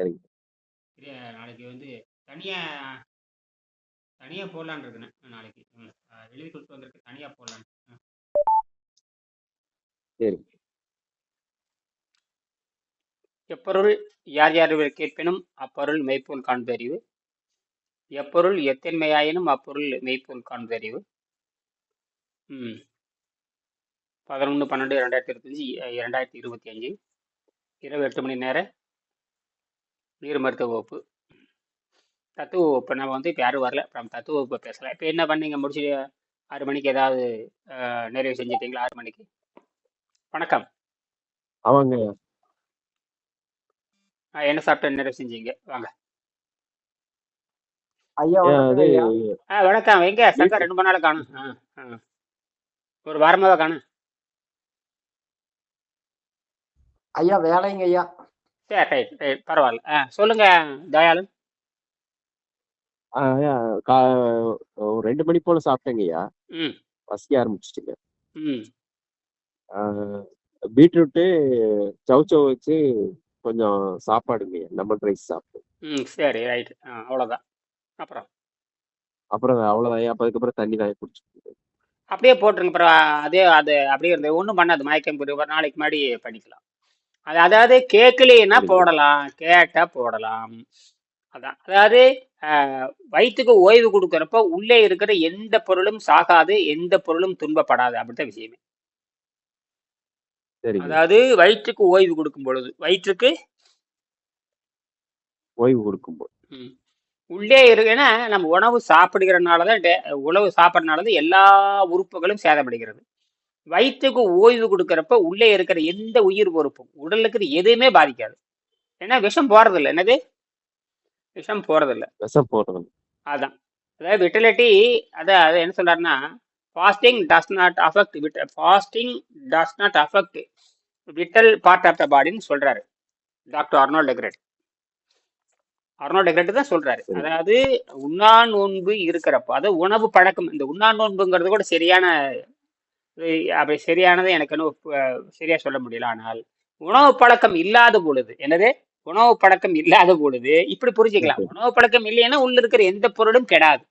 சரிங்க. நாளைக்கு வந்து தனியா தனியா போடலான்னு இருக்கேன் நாளைக்கு. எழுதி கொடுத்து வந்திருக்கு, தனியா போடலான்னு. சரி. எப்பொருள் யார் யார் கேட்பினும் அப்பொருள் மெய்ப்பொருள் காண்பறிவு. எப்பொருள் எத்தன்மையாயினும் அப்பொருள் மெய்ப்பொருள் காண்பறிவு. 11/12/2025 இரவு 8 மணி நேர நீர் மருத்துவ வகுப்பு, தத்துவ வகுப்பு. நம்ம வந்து இப்போ யாரும் வரல, நம்ம தத்துவ வகுப்பை பேசலாம். இப்போ என்ன பண்ணீங்க, முடிச்சு 6 மணிக்கு ஏதாவது நிறைவு செஞ்சிட்டீங்களா? 6 மணிக்கு. வணக்கம். ஆமாங்க. என்ன சாப்பிட்டு நிறைவு செஞ்சீங்க? வாங்க. ஐயா அது வணக்கம் ஐயா. வணக்கம். எங்க சங்கர் 2 மணி நாள் காணும், ஒரு வாரமாக காணும். ஐயா வேலைங்க ஐயா. சரி, ரைட் ரைட், பரவாயில்ல. சொல்லுங்க தயாளன். ஐயா, ஒரு 2 மணி போல சாப்பிட்டேங்கய்யா. பசிக்க ஆரம்பிச்சிட்டுங்க. பீட்ரூட்டு சவுச்சவ் வச்சு கொஞ்சம் சாப்பாடுங்க, லெமன் ரைஸ் சாப்பிட்டேன். சரி, ரைட். அவ்வளோதான். அப்புறம் அவ்வளோதான். அப்போ அதுக்கப்புறம் தண்ணி தான் குடிச்சிட்டு அப்படியே போட்டுருங்க. அப்புறம் அது அப்படியே இருந்தது, ஒன்றும் பண்ணாது. மயக்கம் ஒரு நாளைக்கு முன்னாடி பண்ணிக்கலாம். அதாவது கேட்கலைன்னா போடலாம், கேட்டா போடலாம். அதான், அதாவது வயிற்றுக்கு ஓய்வு கொடுக்கறப்ப உள்ளே இருக்கிற எந்த பொருளும் சாகாது, எந்த பொருளும் துன்பப்படாது. அப்படித்தான் விஷயமே. அதாவது வயிற்றுக்கு ஓய்வு கொடுக்கும் பொழுது, வயிற்றுக்கு ஓய்வு கொடுக்கும்போது உள்ளே இருக்குன்னா, நம்ம உணவு சாப்பிடுகிறதுனாலதான் உணவு சாப்பிட்றதுனாலதான் எல்லா உறுப்புகளும் சேதமடைகிறது. வயிற்றுக்கு ஓய்வு கொடுக்கறப்ப உள்ளே இருக்கிற எந்த உயிர் பொறுப்பும் உடலுக்கு எதுவுமே பாதிக்காது. ஏன்னா விஷம் போறதில்லை. என்னது விஷம் போறதில்லை. அதான், அதாவது விட்டலிட்டி. அதை என்ன சொல்றாருன்னா, fasting does not affect vital part of the பாடின்னு சொல்றாரு டாக்டர் அர்னால்ட் டெக்ரேட் தான் சொல்றாரு. அதாவது உண்ணா நோன்பு இருக்கிறப்ப, அது உணவு பழக்கம். இந்த உண்ணா நோன்புங்கிறது கூட சரியானது எனக்கு சரியா சொல்ல முடியல. ஆனால் உணவு பழக்கம் இல்லாத பொழுது, உணவு பழக்கம் இல்லாத பொழுது இப்படி புரிஞ்சுக்கலாம். உணவு பழக்கம் இல்லைன்னா உள்ள இருக்கிற எந்த பொருளும் கெடாது.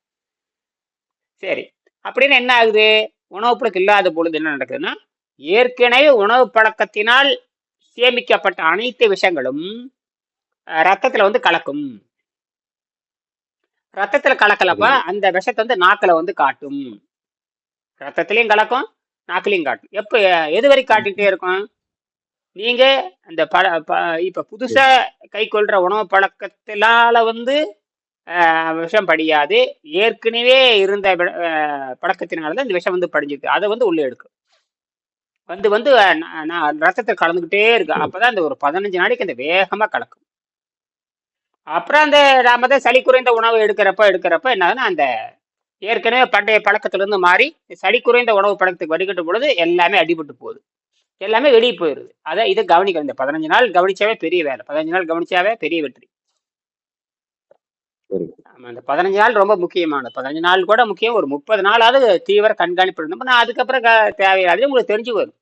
சரி, அப்படின்னு என்ன ஆகுது? உணவு பழக்கம் இல்லாத பொழுது என்ன நடக்குதுன்னா, ஏற்கனவே உணவு பழக்கத்தினால் சேமிக்கப்பட்ட அனைத்து விஷயங்களும் ரத்தத்துல வந்து கலக்கும். ரத்தத்துல கலக்கலப்ப அந்த விஷத்தை வந்து நாக்கில வந்து காட்டும். ரத்தத்திலையும் கலக்கும், நாக்கிலையும் காட்டும். எப்ப எது வரை காட்டிகிட்டே இருக்கும்? நீங்க அந்த இப்ப புதுசா கை கொள்ற உணவு பழக்கத்தினால வந்து விஷம் படியாது. ஏற்கனவே இருந்த பழக்கத்தினாலதான் இந்த விஷம் வந்து படிஞ்சிருக்கு. அதை வந்து உள்ள எடுக்கும். வந்து ரத்தத்தை கலந்துகிட்டே இருக்கு. அப்பதான் இந்த ஒரு 15 நாளைக்கு அந்த வேகமா கலக்கும். அப்புறம் அந்த நாம தான் சளி குறைந்த உணவு எடுக்கிறப்ப என்னதுன்னா, அந்த ஏற்கனவே பண்டைய பழக்கத்திலிருந்து மாறி சளி குறைந்த உணவு பழக்கத்துக்கு வடிகட்டும் பொழுது எல்லாமே அடிபட்டு போகுது, எல்லாமே வெளியே போயிடுது. இதை கவனிக்க, இந்த 15 நாள் கவனிச்சாவே பெரிய வேலை, 15 நாள் கவனிச்சாவே பெரிய வெற்றி. அந்த 15 நாள் ரொம்ப முக்கியமானது. 15 நாள் கூட முக்கியம், ஒரு 30 நாளாவது தீவிர கண்காணிப்பு இருந்தோம்னா அதுக்கப்புறம் தேவையாது உங்களுக்கு தெரிஞ்சு வரும்.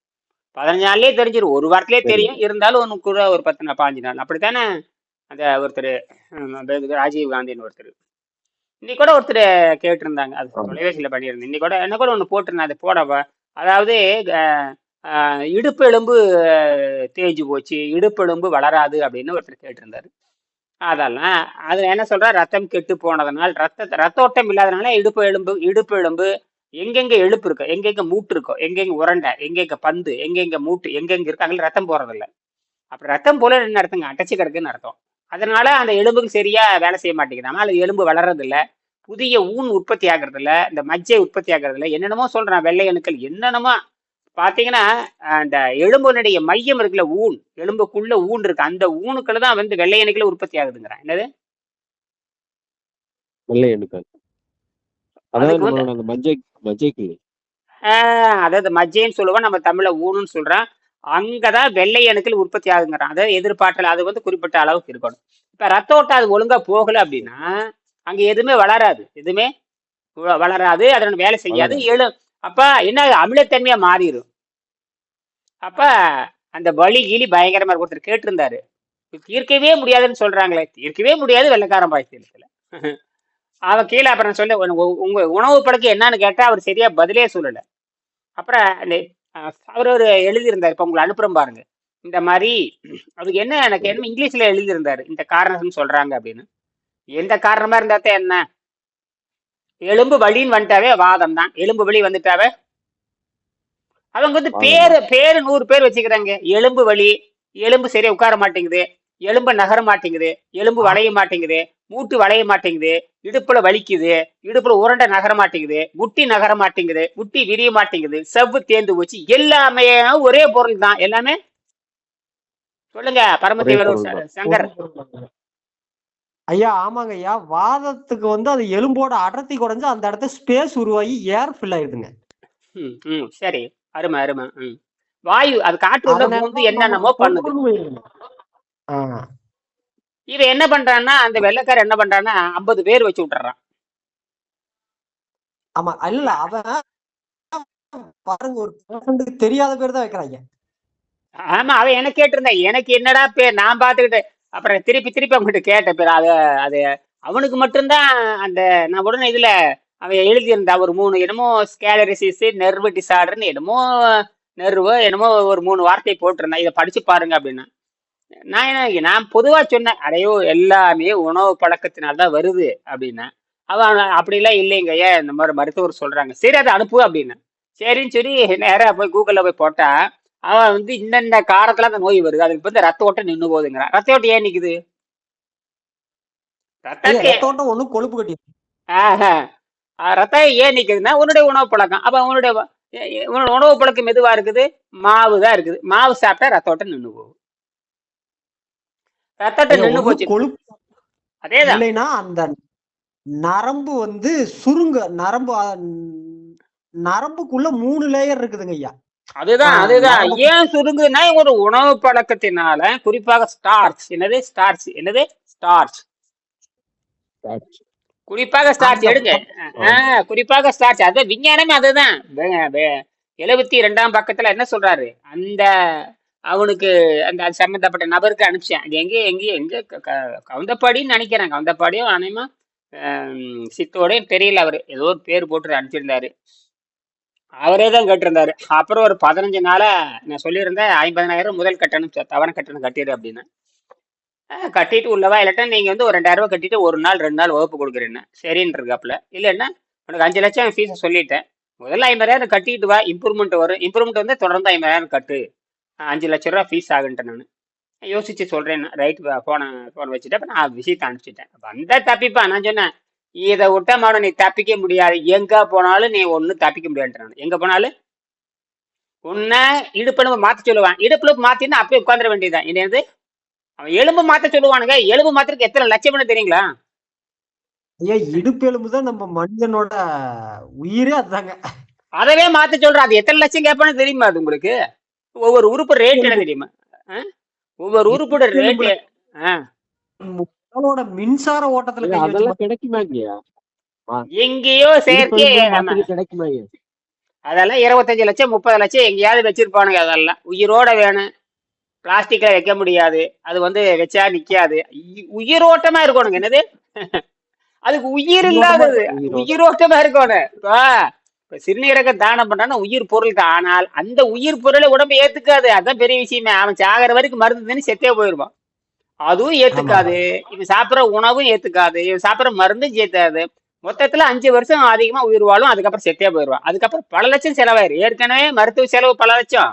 15 நாள்லயே தெரிஞ்சிடும், ஒரு வாரத்திலே தெரியும். இருந்தாலும் ஒன்று கூட ஒரு 15 நாள் அப்படித்தானே. அந்த ஒருத்தர் ராஜீவ் காந்தின்னு ஒருத்தர் இன்னைக்கு கூட ஒருத்தர் கேட்டிருந்தாங்க, அது தொலைபேசியில் பண்ணியிருந்தேன். இன்னைக்கு கூட என்ன கூட ஒன்று போட்டிருந்தேன், அது போட. அதாவது இடுப்பு எலும்பு தேஞ்சு போச்சு, இடுப்பு எலும்பு வளராது அப்படின்னு ஒருத்தர் கேட்டிருந்தாரு. அதெல்லாம் அதுல என்ன சொல்ற, ரத்தம் கெட்டு போனதுனால், ரத்த ஓட்டம் இல்லாதனால இடுப்பு எலும்பு எங்கெங்க எழுப்பு இருக்கோ, எங்கெங்க மூட்டு இருக்கோ, எங்கெங்க உரண்டை, எங்கெங்க பந்து, எங்கெங்க மூட்டு, எங்கெங்க இருக்கு அங்கே ரத்தம் போறதில்லை. அப்ப ரத்தம் போல என்ன அர்த்தங்க? அடைச்சு கிடக்குன்னு அர்த்தம். அதனால அந்த எலும்புக்கு சரியா வேலை செய்ய மாட்டேங்குது. அதனால எலும்பு வளர்றதில்லை, புதிய ஊன் உற்பத்தி ஆகிறது இல்லை, இந்த மஜ்ஜை உற்பத்தி ஆகிறது இல்லை, என்னென்னமோ சொல்றான் வெள்ளை அணுக்கள் என்னென்னமோ. பாத்தீங்கன்னா அந்த எலும்புனுடைய மையம் இருக்குல்ல, ஊன், எலும்புக்குள்ள ஊன் இருக்கு, அந்த ஊனுக்குள்ள தான் வந்து வெள்ளை அணுக்கள் உற்பத்தி ஆகுதுங்கிறான். என்னது வெள்ளை அணுக்கள்? அதாவது மஜ்ஜைன்னு சொல்லுவோம், நம்ம தமிழ்ல ஊனுன்னு சொல்றோம். அங்கதான் வெள்ளை அணுக்கள் உற்பத்தி ஆகுங்கிறான். அதாவது எதிர்பார்த்தல், அது வந்து குறிப்பிட்ட அளவுக்கு இருக்கணும். இப்ப ரத்த ஓட்டம் அது ஒழுங்கா போகல அப்படின்னா அங்க எதுவுமே வளராது, அதனால வேலை செய்யாது. அப்ப என்ன, அமிலத்தன்மையா மாறிடும். அப்ப அந்த வலி கிளி பயங்கரமா ஒருத்தர் கேட்டிருந்தாரு, தீர்க்கவே முடியாதுன்னு சொல்றாங்களே, தீர்க்கவே முடியாது வெள்ளைக்காரன் பாய்ச்சல். அவன் கீழே அப்புறம் சொல்ல உங்க உணவு பழக்கம் என்னன்னு கேட்டா அவர் சரியா பதிலே சொல்லல. அப்புறம் அந்த அவர் ஒரு எழுதியிருந்தார், இப்ப உங்களை அனுப்புறோம் பாருங்க. இந்த மாதிரி அதுக்கு என்ன எனக்கு என்ன இங்கிலீஷ்ல எழுதியிருந்தாரு, இந்த காரணம் சொல்றாங்க அப்படின்னு. எந்த காரணமா இருந்தாத்தான் என்ன, எலும்பு வலின்னு வந்துட்டாவே வாதம் தான். எலும்பு வலி வந்துட்டாவே அவங்க வந்து பேரு 100 பேர் வச்சுக்கிறாங்க. எலும்பு வலி, எலும்பு சரியா உட்கார மாட்டேங்குது, எலும்பு நகர மாட்டேங்குது, எலும்பு வளைய மாட்டேங்குது, மூட்டு வளைய மாட்டேங்குது, இடுப்புல வலிக்குது, இடுப்புல உருண்டை நகர மாட்டேங்குது, முட்டி நகர மாட்டேங்குது, முட்டி விரிய மாட்டேங்குது, செவ்வு தேர்ந்து போச்சு. எல்லாமே ஒரே பொருள் தான். எல்லாமே சொல்லுங்க பரமதேவர் சங்கர். ஐயா ஆமாங்க ஐயா, வாதத்துக்கு வந்து அது எலும்போட அடர்த்தி குறைஞ்சு அந்த இடத்துல ஸ்பேஸ் உருவாகி ஏர் ஃபில் ஆயிடுதுங்க. சரி, அருமை அருமை. வாயு அது காற்று உள்ள பூந்து என்னென்னமோ பண்ணுது. இவன் என்ன பண்றான்னா, அந்த வெள்ளைக்காரன் என்ன பண்றான்னா 50 பேர் வச்சு விட்டுறான். ஆமா இல்ல, அவன் பாருங்க ஒரு தெரியாத பேர் தான் வைக்கிறாங்க. ஆமா, அவன் என்ன கேட்டிருந்தேன், எனக்கு என்னடா பேர் நான் பாத்துக்கிட்டேன். அப்புறம் திருப்பி அவங்ககிட்ட கேட்ட பேர் அது அவனுக்கு மட்டும்தான். அந்த நான் உடனே இதுல அவன் எழுதியிருந்தா ஒரு 3 என்னமோ ஸ்கேலரிசிஸ், நெர்வு டிசார்டர்னு என்னமோ நெர்வு என்னமோ ஒரு 3 வார்த்தை போட்டிருந்தேன், இதை படிச்சு பாருங்க அப்படின்னா. நான் பொதுவா சொன்னேன், அடையோ எல்லாமே உணவு பழக்கத்தினால்தான் வருது அப்படின்னா. அவன் அப்படிலாம் இல்லைங்க, ஏன் இந்த மாதிரி மருத்துவர் சொல்றாங்க, சரி அதை அனுப்பு அப்படின்னு. சரின்னு சொல்லி நேரா போய் கூகுள்ல போய் போட்டா அவன் வந்து இந்த காரத்துல அந்த நோய் வருது, அதுக்கு வந்து ரத்த ஓட்டம் நின்று போகுதுங்கிறான். ரத்த ஓட்டம் ஏன் நிக்குது? ரத்த ஓட்டம் ஒண்ணும் கொழுப்பு கட்டி. ரத்தம் ஏன் நிக்குதுன்னா உன்னுடைய உணவு பழக்கம். அப்ப உன்னுடைய உணவு பழக்கம் எதுவா இருக்குது? மாவு தான் இருக்குது. மாவு சாப்பிட்டா ரத்த ஓட்டம் நின்று போகும். ரத்தத்தை நின்று போச்சு, கொழுப்பு. அதேதான். இல்லைன்னா அந்த நரம்பு வந்து சுருங்க, நரம்புக்குள்ள 3 லேயர் இருக்குதுங்க ஐயா. அதுதான் ஏன் சுருங்குதுன்னா ஒரு உணவு பழக்கத்தினால, குறிப்பாக ஸ்டார்ச். என்னது ஸ்டார்ச், குறிப்பாக ஸ்டார்ச் எடுங்க. குறிப்பாக ஸ்டார்ச், அது விஞ்ஞானமே அதுதான். 72ஆம் பக்கத்துல என்ன சொல்றாரு, அந்த அவனுக்கு அந்த சம்பந்தப்பட்ட நபருக்கு அனுப்பிச்சேன். அது எங்க கவுந்தப்பாடின்னு நினைக்கிறேன், கவுந்தப்பாடியும் அனைமா சித்தோடையும் தெரியல, அவரு ஏதோ ஒரு பேர் போட்டு அனுப்பிச்சிருந்தாரு. அவரே தான் கேட்டிருந்தாரு. அப்புறம் ஒரு 15 நாளா நான் சொல்லியிருந்தேன் 50,000 முதல் கட்டணம் தவணை கட்டணம் கட்டிடு அப்படின்னு. கட்டிட்டு உள்ளவா, இல்லாட்டா நீங்க வந்து ஒரு 2000 ரூபாய் கட்டிட்டு 1 நாள் 2 நாள் வகுப்பு கொடுக்குறேன்னு சரின்னு இருக்காப்புல. இல்லைன்னா உனக்கு 5 லட்சம் ஃபீஸை சொல்லிட்டேன், முதல்ல 50,000 கட்டிட்டு வா, இம்ப்ரூவ்மெண்ட் வரும், இம்ப்ரூவ்மெண்ட் வந்து தொடர்ந்து 50,000 கட்டு, 5 லட்ச ரூபா ஃபீஸ் ஆகுன்ட்டு. நான் யோசிச்சு சொல்றேன், ரைட் போன வச்சுட்டு அப்ப நான் விஷயத்தை அனுப்பிச்சிட்டேன். வந்தா தப்பிப்பா. நான் சொன்னேன், இதை விட்ட மாடம் நீ தப்பிக்க முடியாது, எங்க போனாலும் நீ ஒன்னும் தப்பிக்க முடியாது. எங்க போனாலும் உன்னை இடுப்பெலும்பு மாத்த சொல்லுவான், இடுப்பெலும்பு மாத்தினா அப்படியே உட்காந்துட வேண்டியதுதான். என்னது அவன் எலும்பு மாத்த சொல்லுவானுங்க, எலும்பு மாத்திரக்கு எத்தனை லட்சம்னு தெரியுங்களா? இடுப்பு எலும்பு தான் நம்ம மனிதனோட உயிரே, அதுதாங்க. அதவே மாத்த சொல்றான், அது எத்தனை லட்சம் கேட்பான்னு தெரியுமா? அது உங்களுக்கு ஒவ்வொரு உறுப்பு ரேட் என்ன தெரியுமா? ஒவ்வொரு உறுப்போட ரேட் மின்சார ஓட்டத்துல அதெல்லாம் கிடைக்குமாங்க? எங்கேயோ செயற்கை கிடைக்குமா? அதெல்லாம் 25 லட்சம் 30 லட்சம் எங்கேயாவது வச்சிருப்பானுங்க. அதெல்லாம் உயிரோட வேணும், பிளாஸ்டிக்ல வைக்க முடியாது, அது வந்து வச்சா நிக்காது, உயிரோட்டமா இருக்கணுங்க. என்னது அதுக்கு உயிர் இல்லாதது, உயிரோட்டமா இருக்கணும். இப்ப சிறுநீரக தானம் பண்றான்னா உயிர் பொருள் தான், ஆனால் அந்த உயிர் பொருளை உடம்பு ஏத்துக்காது. அதான் பெரிய விஷயமே. அவன் சாகிற வரைக்கும் மருந்து செத்தே போயிருவான், அதுவும் ஏத்துக்காது. இவன் சாப்பிட்ற உணவும் ஏத்துக்காது, இவன் சாப்பிட்ற மருந்தும் சேர்த்தாது. மொத்தத்துல 5 வருஷம் அதிகமா உயிர் வாழும், அதுக்கப்புறம் செத்தே போயிடுவான். அதுக்கப்புறம் பல லட்சம் செலவாயிரும். ஏற்கனவே மருத்துவ செலவு பல லட்சம்,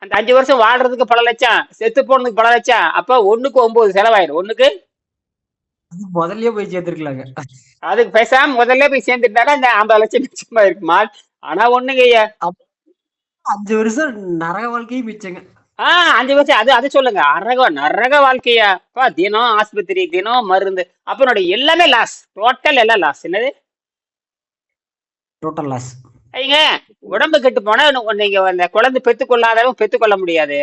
அந்த 5 வருஷம் வாழ்றதுக்கு பல லட்சம், செத்து போனதுக்கு பல லட்சம். அப்ப 1க்கு 9 செலவாயிரும். 1க்கு முதல்ல போய் சேர்த்துருக்கலாங்க. அதுக்கு பேசாம முதல்ல போய் சேர்ந்துட்டாலும் அந்த 50 லட்சம் மிச்சமா இருக்குமா? ஆனா ஒண்ணுங்க, 5 வருஷம் நரக வாழ்க்கையும் மிச்சங்க. 5 வருஷம் அது சொல்லுங்க, நரக வாழ்க்கையா? தினம் ஆஸ்பத்திரி, தினம் மருந்து, அப்ப எல்லாமே லாஸ், டோட்டல் எல்லாம் லாஸ். என்னது டோட்டல் லாஸ்? ஐங்க உடம்பு கெட்டு போனா நீங்க அந்த குழந்தை பெற்றுக்கொள்ளாதவங்க பெற்றுக்கொள்ள முடியாது,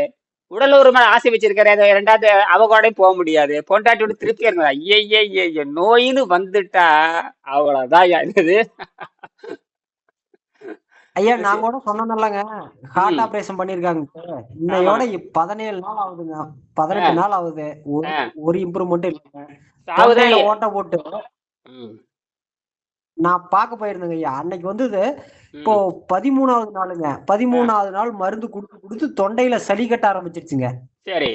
உடல் ஒரு மேல ஆசை வச்சிருக்கிற 2வது அவகோடையும் போக முடியாது, பொண்டாட்டியோட திருப்தியா இருக்க. ஐய நோயின்னு வந்துட்டா அவ்வளவுதான். என்னது ஐயா நான் கூட சொன்னேன்லங்க, ஹார்ட் ம் ஆபரேஷன் பண்ணிருக்காங்க. ஆமா. இன்னையோட 17 நாள் ஆகுதுங்க. 18 நாள் ஆகுது. ஒரு ஆ, ஒரு இம்ப்ரூவ்மெண்ட் இல்லைங்க. சாவுதான். தொண்டையில ஓட்டை போட்டு ம் நான் பார்க்க போயிருந்தேங்க ஐயா. அன்னைக்கு வந்தது. இப்போ ம் 13வது நாளுங்க. ஆ, 13வது நாள் மருந்து குடுத்து குடுத்து தொண்டையில சளி கட்ட ஆரம்பிச்சிருச்சுங்க. சரி.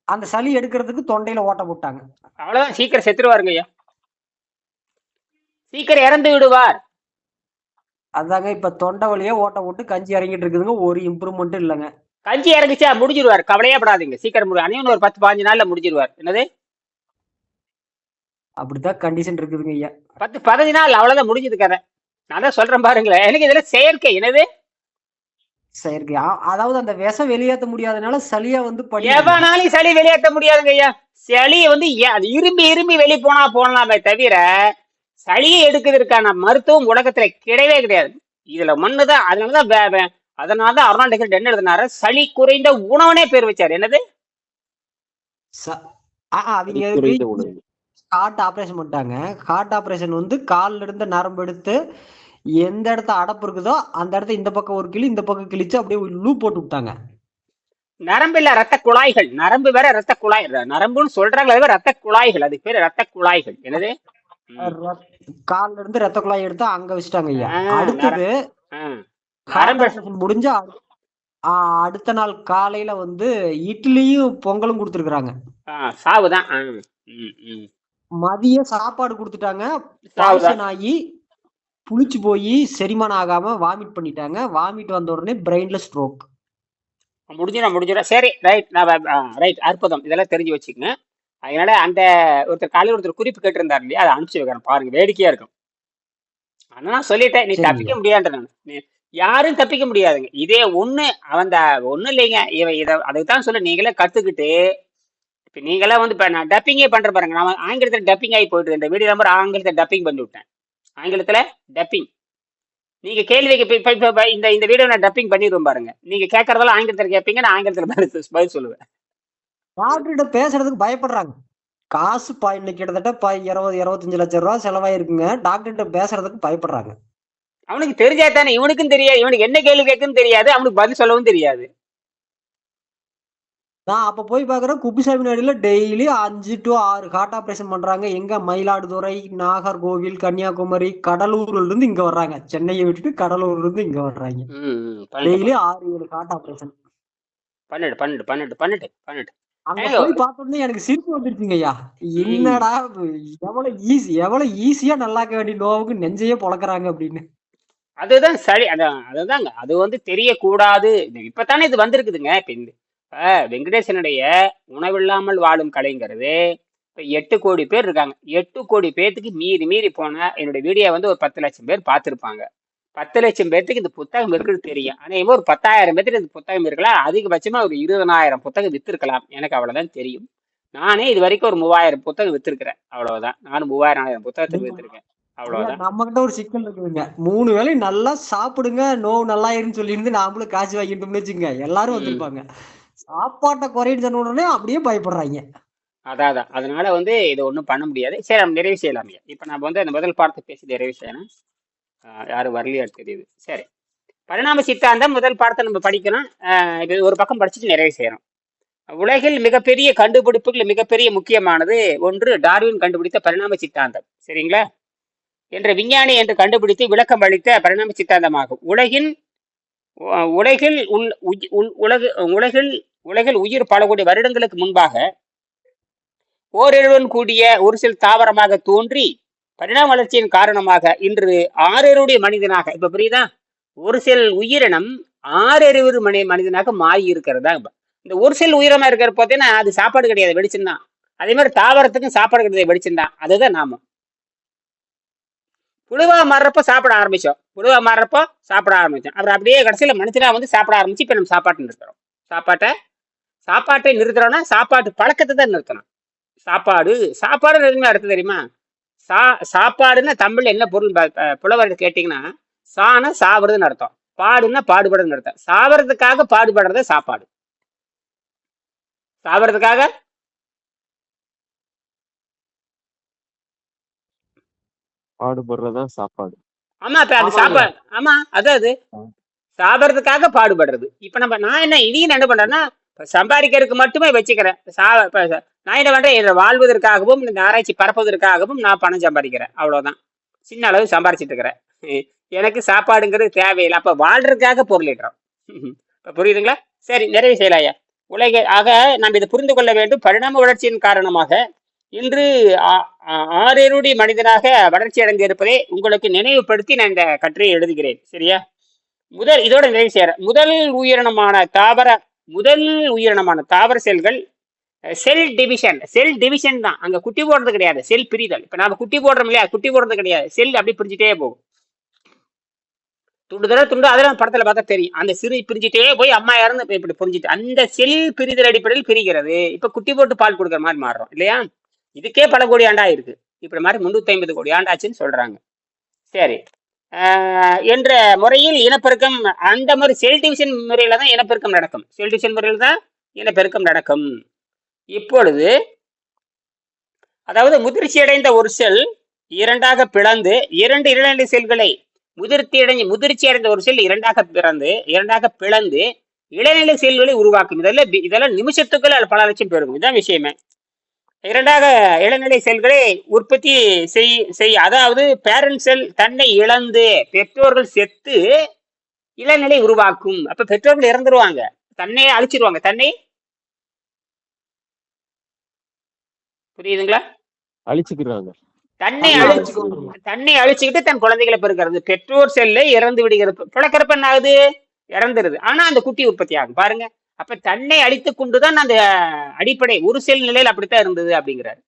அந்த சளி எடுக்கிறதுக்கு தொண்டையில ஓட்டை போட்டாங்க. அவ்வளவுதான், சீக்கிரம் செத்துருவாருங்க ஐயா, சீக்கிரம் இறந்து விடுவார். அதாங்க இப்ப தொண்டை வழியா ஓட்டை போட்டு கஞ்சி இறங்கிட்டு இருக்குதுங்க. ஒரு இம்ப்ரூவ்மெண்ட்டும் இல்லைங்க. கஞ்சி இறங்குச்சா முடிஞ்சிருவார், கவலையே படாதீங்க, சீக்கிரம் முடியும். அனைவன் ஒரு 10-15 நாள்ல முடிஞ்சிருவார். என்னது, அப்படித்தான் கண்டிஷன் இருக்குதுங்க ஐயா. 10-15 நாள் அவ்வளவுதான், முடிஞ்சது கதை. நான் தான் சொல்றேன் பாருங்களேன், எனக்கு இதுல செயற்கை. என்னது, செயற்கை. அதாவது அந்த விஷம் வெளியேற்ற முடியாதனால சளியா வந்து படியுதுங்க. எவனாலும் சளி வெளியேற்ற முடியாதுங்க ஐயா. சளி வந்து அது இரும்பி இரும்பி வெளியே போனா போடலாமே தவிர, சளியை எடுக்கிறதுக்கான மருத்துவம் உலகத்துல கிடையவே கிடையாது. இதுல மண்ணுதான். அதனாலதான் அருணாள் டெக்கர் என்ன எழுதினாரு, சளி குறைந்த உணவனே பேர் வச்சாரு. என்னது, ச- சரி அவங்க குறைந்த உணவு. ஹார்ட் ஆபரேஷன் பண்ணிட்டாங்க. ஹார்ட் ஆபரேஷன் வந்து கால்ல இருந்து நரம்பு எடுத்து எந்த இடத்த அடப்பு இருக்குதோ அந்த இடத்த இந்த பக்கம் ஒரு கிளி இந்த பக்கம் கிழிச்சு அப்படியே லூப் போட்டு விட்டாங்க. நரம்பு இல்ல, ரத்த குழாய்கள். நரம்பு வேற, ரத்த குழாய். நரம்புன்னு சொல்றாங்க, அது வேற ரத்த குழாய்கள். அதுக்கு பேரு ரத்த குழாய்கள். என்னது, கால்ல இருந்து ரத்த குழாய் எடுத்து அங்க வச்சுட்டாங்க ஐயா. ஆ, அடுத்தது ஆ, ஹார்ட் நரம்பு. ஆபரேஷன் முடிஞ்ச அடுத்த நாள் காலையில வந்து இட்லியும் பொங்கலும் கொடுத்துருக்காங்க. சாவுதான். மதியம் சாப்பாடு கொடுத்துட்டாங்க. சாவுதான். பாய்சன் ஆகி புளிச்சு போய் செரிமானம் ஆகாம வாமிட் பண்ணிட்டாங்க. வாமிட் வந்த உடனே பிரெயின்ல ஸ்ட்ரோக். முடிஞ்சிடும். சரி, ரைட். ரைட், அற்புதம். இதெல்லாம் தெரிஞ்சு வச்சுக்கங்க. அதனால அந்த காலையில் ஒருத்தர் குறிப்பு கேட்டிருந்தார் இல்லையா, அதை அனுப்பிச்சு வைக்கிறேன் பாருங்க, வேடிக்கையா இருக்கும். ஆனா நான் சொல்லிட்டேன், நீ தப்பிக்க சரிங்க. முடியாதுன்ற. நான் யாரும் தப்பிக்க முடியாதுங்க. இதே ஒண்ணு அவன் ஒண்ணு இல்லைங்க. அதுக்கு தான் சொல்ல, நீங்களே கத்துக்கிட்டு, இப்ப நீங்களே வந்து இப்ப நான் டப்பிங்கே பண்ற பாருங்க. நான் ஆங்கிலத்துல டப்பிங் ஆகி போயிட்டு இந்த வீடியோ நம்பர் ஆங்கிலத்துல டப்பிங் பண்ணி விட்டேன். ஆங்கிலத்துல டப்பிங். நீங்க கேள்விக்கு இப்ப இந்த இந்த வீடியோ நான் டப்பிங் பண்ணிடுவேன் பாருங்க. நீங்க கேட்கறதெல்லாம் ஆங்கிலத்துல கேட்பீங்க, நான் ஆங்கிலத்துல பதில் சொல்லுவேன். டாக்டர்கிட்ட பேசுறதுக்கு பயப்படுறாங்க. காசு இன்னைக்கு கிட்டத்தட்ட 20-25 லட்சம் ரூபாய் செலவாயிருக்குங்க. டாக்டர்கிட்ட பேசுறதுக்கு பயப்படுறாங்க. அவனுக்கு தெரிஞ்சா தானே, இவனுக்கும் தெரியாது. இவனுக்கு என்ன கேள்வி கேட்குன்னு தெரியாது, அவனுக்கு பதில் சொல்லவும் தெரியாது. நான் அப்ப போய் பாக்குறேன், குப்புசாமி நாயுடுல டெய்லி 5 to 6 ஹார்ட் ஆபரேஷன் பண்றாங்க. எங்க மயிலாடுதுறை, நாகர்கோவில், கன்னியாகுமரி, கடலூர்ல இருந்து இங்க வர்றாங்க. சென்னையை விட்டுட்டு கடலூர்ல இருந்து இங்க வர்றாங்க. Daily 6-7 heart operation. பண்ணிட்டு அங்க போய் பார்த்தோன்னே எனக்கு சிரிப்பு வந்துருச்சுங்க ஐயா. என்னடா எவ்வளவு ஈஸியா நல்லாக்க வேண்டிய நோவுக்கு நெஞ்சையே பொளக்குறாங்க அப்படின்னு. அதுதான் சரி. அதுதாங்க, அது வந்து தெரியக்கூடாது. இப்பதானே இது வந்திருக்குதுங்க. இப்ப வெங்கடேசனுடைய உணவில்லாமல் வாழும் கலைங்கிறது இப்ப 8 கோடி பேர் இருக்காங்க. 8 கோடி பேர்த்துக்கு மீறி போனா என்னுடைய வீடியோ வந்து ஒரு 10 லட்சம் பேர் பார்த்திருப்பாங்க. 10 லட்சம் பேர்த்துக்கு இந்த புத்தகம் இருக்குது தெரியும். ஆனா ஒரு 10,000 பேர்த்துக்கு இந்த புத்தகம் இருக்கலாம். அதிகபட்சமா ஒரு 20,000 புத்தகம் வித்திருக்கலாம். எனக்கு அவ்வளவுதான் தெரியும். நானே இது வரைக்கும் ஒரு 3000 புத்தகம் வித்திருக்கிறேன். அவ்வளவுதான். நானும் 3000-4000 புத்தகத்துக்கு வித்திருக்கேன். அவ்வளவுதான். நம்ம கிட்ட ஒரு சிக்கல் இருக்குதுங்க. 3 வேளை நல்லா சாப்பிடுங்க, நோவு நல்லாயிருன்னு சொல்லியிருந்து நாமளும் காசு வாங்கிட்டோம்னு வச்சுங்க, எல்லாரும் வந்திருப்பாங்க. சாப்பாட்டை குறைன்னு சொன்ன உடனே அப்படியே பயப்படுறாங்க. அதான். அதனால வந்து இது ஒன்றும் பண்ண முடியாது. சரி, நம்ம நிறைவு செய்யலாமே. இப்ப நம்ம வந்து அந்த முதல் பாடத்தை பேசி நிறைவு செய்யணும். யாரும் வரலையா தெரியுது. சரி, பரிணாம சித்தாந்தம் முதல் பாடத்தை நம்ம படிக்கணும். இது ஒரு பக்கம் படிச்சுட்டு நிறைவு செய்யறோம். உலகில் மிகப்பெரிய கண்டுபிடிப்புகள் மிகப்பெரிய முக்கியமானது ஒன்று டார்வின் கண்டுபிடித்த பரிணாம சித்தாந்தம். சரிங்களா? என்ற விஞ்ஞானி என்று கண்டுபிடித்து விளக்கம் அளித்த பரிணாம சித்தாந்தமாகும். உலகில் உயிர் பல கோடி வருடங்களுக்கு முன்பாக ஓரிருடன் கூடிய ஒரு சில தாவரமாக தோன்றி பரிணாம வளர்ச்சியின் காரணமாக இன்று 6 மனிதனாக, இப்ப புரியுதா, ஒரு செல் உயிரினம் 6 மனிதனாக மாறி இருக்கிறதா. இந்த ஒரு செல் உயிரமா இருக்கிற பார்த்தீங்கன்னா அது சாப்பாடு கிடையாது, வெளிச்சம் தான். அதே மாதிரி தாவரத்துக்கும் சாப்பாடு கிடையாது, வெளிச்சம் தான். அதுதான் நாம புழுவா மாறுறப்போ சாப்பிட ஆரம்பிச்சோம். அப்புறம் அப்படியே கடைசியில மனுஷனா வந்து சாப்பிட ஆரம்பிச்சு இப்ப நம்ம சாப்பாட்டை நிறுத்துறோம். சாப்பாட்டை நிறுத்துறோம்னா சாப்பாட்டு பழக்கத்தை தான் நிறுத்தணும். சாப்பாடு எதுவுமே அர்த்தம் தெரியுமா? சாப்பாடுன்னா தமிழ்ல என்ன பொருள் புலவர் கேட்டீங்கன்னா, சானா சாப்பிடுறதுன்னு அர்த்தம், பாடுன்னா பாடுபடுறதுன்னு அர்த்தம். சாப்பிட்றதுக்காக பாடுபடுறத சாப்பாடு. சாப்பிட்றதுக்காக பாடுபடுறதா சாப்பாடு. ஆமா, இப்ப அது சாப்பாடு. ஆமா, அது சாப்பிட்றதுக்காக பாடுபடுறது. இப்ப நான் என்ன இதையும் என்ன பண்றேன்னா, சம்பாதிக்கிறதுக்கு மட்டுமே வச்சுக்கிறேன். நான் என்ன பண்றேன், இதை வாழ்வதற்காகவும் இந்த ஆராய்ச்சி பரப்புவதற்காகவும் நான் பணம் சம்பாதிக்கிறேன், அவ்வளவுதான். சின்ன அளவு சம்பாரிச்சிட்டு இருக்கிறேன். எனக்கு சாப்பாடுங்கிறது தேவையில்லை. அப்ப வாழ்றதுக்காக பொருளிடுறோம். புரியுதுங்களா? சரி, நிறைவு செய்யலாயா. ஆக நாம் இதை புரிந்து கொள்ள வேண்டும். பரிணாம வளர்ச்சியின் காரணமாக இன்று 6 மனிதனாக வளர்ச்சி அடைந்திருப்பதை உங்களுக்கு நினைவுபடுத்தி நான் இந்த கட்டுரையை எழுதுகிறேன். சரியா? இதோட நிறைவு செய்யறேன். முதல் உயிரினமான தாவர செல்கள் செல் டிவிஷன் தான். அங்க குட்டி போடுறது கிடையாது, செல் பிரிதல். இப்ப நாம குட்டி போடுறோம் இல்லையா, குட்டி போடுறது கிடையாது, செல் அப்படி பிரிஞ்சுட்டே போகும். துண்டு அதெல்லாம் படத்துல பார்த்தா தெரியும். அந்த சிறு பிரிஞ்சுட்டே போய் அம்மா இறந்து இப்படி புரிஞ்சுட்டு அந்த செல் பிரிதல் அடிப்படையில் பிரிகிறது. இப்ப குட்டி போட்டு பால் கொடுக்குற மாதிரி மாறுறோம் இல்லையா? இதுக்கே பல கோடி ஆண்டா இருக்கு. இப்படி மாதிரி 350 கோடி ஆண்டாச்சுன்னு சொல்றாங்க. சரி, என்ற முறையில் இனப்பெருக்கம், அந்த மாதிரி செல் டிவிஷன் முறையில தான் இனப்பெருக்கம் நடக்கும். செல் டிவிஷன் முறையில் தான் இனப்பெருக்கம் நடக்கும். இப்பொழுது அதாவது முதிர்ச்சி அடைந்த ஒரு செல் இரண்டாக பிளந்து 2 இடைநிலை செல்களை முதிர்ச்சி அடைந்த ஒரு செல் இரண்டாக பிளந்து இடைநிலை செல்களை உருவாக்கும். இதெல்லாம் நிமிஷத்துக்குள்ள பல லட்சம் பெருகும். இதுதான் விஷயமே. இடைநிலை செல்களை உற்பத்தி செய்ய அதாவது பேரண்ட் செல் தன்னை இழந்து பெற்றோர்கள் செத்து இளநிலை உருவாக்கும். அப்ப பெற்றோர்கள் இறந்துருவாங்க, தன்னையே அழிச்சிருவாங்க. புரியுதுங்களா? அழிச்சுக்கிறாங்க. தன்னை அழிச்சுக்கிட்டு தன் குழந்தைகளை பெருக்கிறது. பெற்றோர் செல்ல இறந்து விடுகிறது. பிறக்கிறப்ப என்ன ஆகுது? இறந்துருது. ஆனா அந்த குட்டி உற்பத்தி ஆகும். பாருங்க, அப்ப தன்னை அழித்து கொண்டுதான் அந்த அடிப்படை ஒரு செல் நிலையில் அப்படித்தான் இருந்தது அப்படிங்கிறாரு.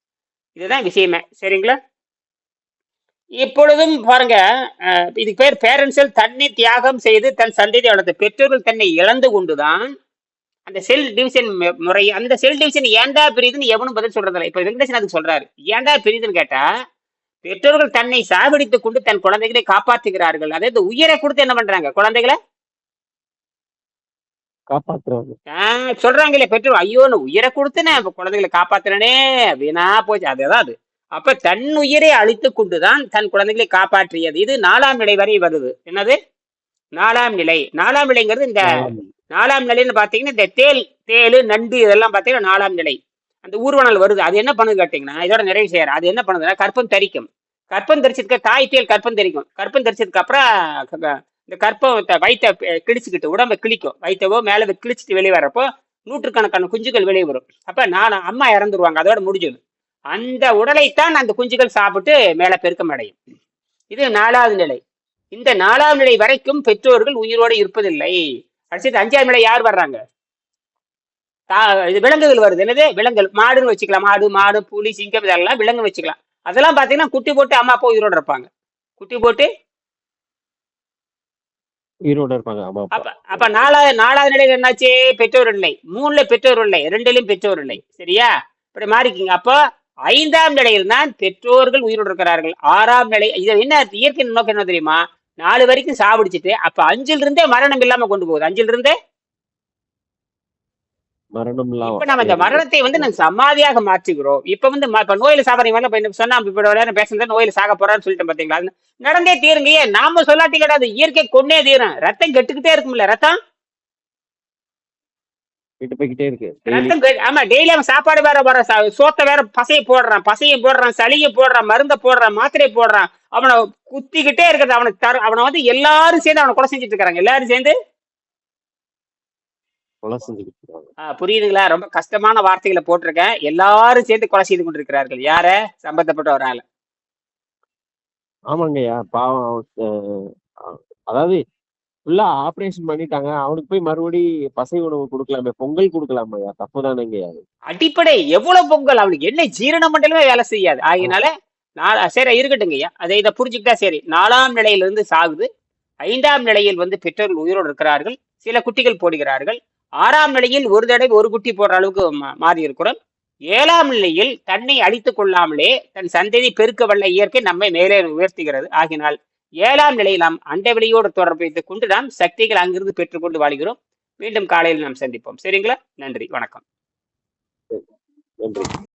இதுதான் விஷயமே. சரிங்களா? இப்பொழுதும் பாருங்க, இதுக்கு பேர் பேரண்ட் செல் தன்னை தியாகம் செய்து தன் சந்ததியை வளர்த்த. பெற்றோர்கள் தன்னை இழந்து கொண்டுதான் அந்த செல் டிவிஷன் முறை. அந்த செல் டிவிஷன் ஏண்டா பிரியுதுன்னு எவனும் பதில் சொல்றதில்லை. இப்ப வெங்கடேசன் அதுக்கு சொல்றாரு. ஏண்டா பிரியுதுன்னு கேட்டா, பெற்றோர்கள் தன்னை சாகடித்துக் கொண்டு தன் குழந்தைகளை காப்பாற்றுகிறார்கள். அதாவது உயிரை கொடுத்து என்ன பண்றாங்க? குழந்தைகளை காப்பாத்துறாங்க. சொல்றாங்களே பெற்றோர், ஐயோ உயிரை கொடுத்து நான் குழந்தைகளை காப்பாத்துறனே அப்படின்னா போச்சு. அதுதான். அப்ப தன் உயிரை அழித்து கொண்டுதான் தன் குழந்தைகளை காப்பாற்றியது. இது 4ஆம் நிலை வரை வருது. என்னது 4ஆம் நிலை? 4ஆம் நிலைங்கிறது இந்த 4ஆம் நிலைன்னு பாத்தீங்கன்னா இந்த தேளு நண்டு இதெல்லாம் பாத்தீங்கன்னா 4ஆம் நிலை. அந்த ஊர்வனல் வருது. அது என்ன பண்ணுது கேட்டீங்கன்னா, இதோட நிறைவு செய்யற, அது என்ன பண்ணுதுன்னா கற்பம் தரிக்கும். கற்பம் தரிச்சதுக்கு தாய் தேல் கற்பம் தரிக்கும். கற்பம் தரிச்சதுக்கு அப்புறம் இந்த கற்பம் வயிற்ற கிழிச்சுக்கிட்டு உடம்பை கிழிக்கும். வயிற்றவோ மேல கிழிச்சிட்டு வெளியே வர்றப்போ நூற்றுக்கணக்கான குஞ்சுகள் வெளியே வரும். அப்ப அம்மா இறந்துருவாங்க, அதோட முடிஞ்சது. அந்த உடலைத்தான் அந்த குஞ்சுகள் சாப்பிட்டு மேல பெருக்கம் அடையும். இது 4ஆவது நிலை. இந்த 4ஆம் நிலை வரைக்கும் பெற்றோர்கள் உயிரோடு இருப்பதில்லை. அடுத்தது 5ஆம் நிலை யார் வர்றாங்க? இது விலங்குகள் வருது. என்னது விலங்குகள்? மாடுன்னு வச்சுக்கலாம். மாடு புலி சிங்கம் இதெல்லாம் விலங்கு வச்சுக்கலாம். அதெல்லாம் பாத்தீங்கன்னா குட்டி போட்டு அம்மா அப்பா உயிரோட இருப்பாங்க. குட்டி போட்டு உயிரோட இருப்பாங்க. அப்ப 4ஆவது நிலையில் என்னாச்சு? பெற்றோர் இல்லை. 3ல பெற்றோர் இல்லை, 2லையும் பெற்றோர் இல்லை. சரியா? இப்படி மாறிக்கிங்க. அப்போ 5ஆம் நிலையில் தான் பெற்றோர்கள் உயிரோடு இருக்கிறார்கள். 6ஆம் நிலை இது என்ன இயற்கை நோக்கம் என்ன தெரியுமா? 4 வரைக்கும் சாப்பிடுச்சுட்டு அப்ப 5ல் இருந்தே மரணம் இல்லாம கொண்டு போகுது. 5ல் இருந்தே மரணம் இல்லாம. இப்ப நம்ம இந்த மரணத்தை நம்ம சமாதியாக மாற்றுகிறோம். இப்ப இப்ப நோயில சாப்பிடுறீங்க சொன்னா பேசுறது நோயில சாக போறான்னு சொல்லிட்டு பாத்தீங்களா? நடந்தே தீருங்க. நாம சொல்லாட்டி கிடையாது, இயற்கை கொண்டே தீரும். ரத்தம் கெட்டுக்கிட்டே இருக்கும்ல, ரத்தம் போய்கிட்டே இருக்கு. ஆமா, டெய்லி அவன் சாப்பாடு வேற சோத்த வேற பசையை போடுறான், சளியை போடுறான், மருந்த போடுறான், மாத்திரை போடுறான். அவனை குத்திக்கிட்டே இருக்கிறது. அவனை எல்லாரும் சேர்ந்து அவனை கொலை செஞ்சுட்டு இருக்காங்க. எல்லாரும் சேர்ந்து கொலை செஞ்சுக்கிட்டு இருக்காங்க. புரியுதுங்களா? ரொம்ப கஷ்டமான வார்த்தைகளை போட்டிருக்கேன். எல்லாரும் சேர்ந்து கொலை செய்து கொண்டிருக்கிறார்கள். யார? சம்பந்தப்பட்ட ஒரு ஆளு. ஆமாங்கய்யா, பாவம். அதாவது ஃபுல்லா ஆபரேஷன் பண்ணிட்டாங்க. அவனுக்கு போய் மறுபடி பசை உணவு கொடுக்கலாமே, பொங்கல் கொடுக்கலாமையா? தப்புதானங்கய்யா? அடிப்படை எவ்வளவு பொங்கல்? அவனுக்கு என்ன ஜீரண மண்டலமே வேலை செய்யாது. ஆகினால சரி இருக்கட்டுங்கய்யா, அதை இதை புரிஞ்சுக்கிட்டா சரி. 4ஆம் நிலையிலிருந்து சாகுது. 5ஆம் நிலையில் பெற்றோர்கள் உயிரோடு இருக்கிறார்கள். சில குட்டிகள் போடுகிறார்கள். 6ஆம் நிலையில் ஒரு தடவை ஒரு குட்டி போடுற அளவுக்கு மாறி இருக்கிறோம். 7ஆம் நிலையில் தன்னை அழித்துக் கொள்ளாமலே தன் சந்ததி பெருக்க வல்ல இயற்கை நம்மை மேலே உயர்த்துகிறது. ஆகினால் 7ஆம் நிலையில் நாம் அண்டவெளியோடு தொடர்பு வைத்துக் கொண்டு நாம் சக்திகள் அங்கிருந்து பெற்றுக்கொண்டு வாழ்கிறோம். மீண்டும் காலையில் நாம் சந்திப்போம். சரிங்களா? நன்றி, வணக்கம். நன்றி.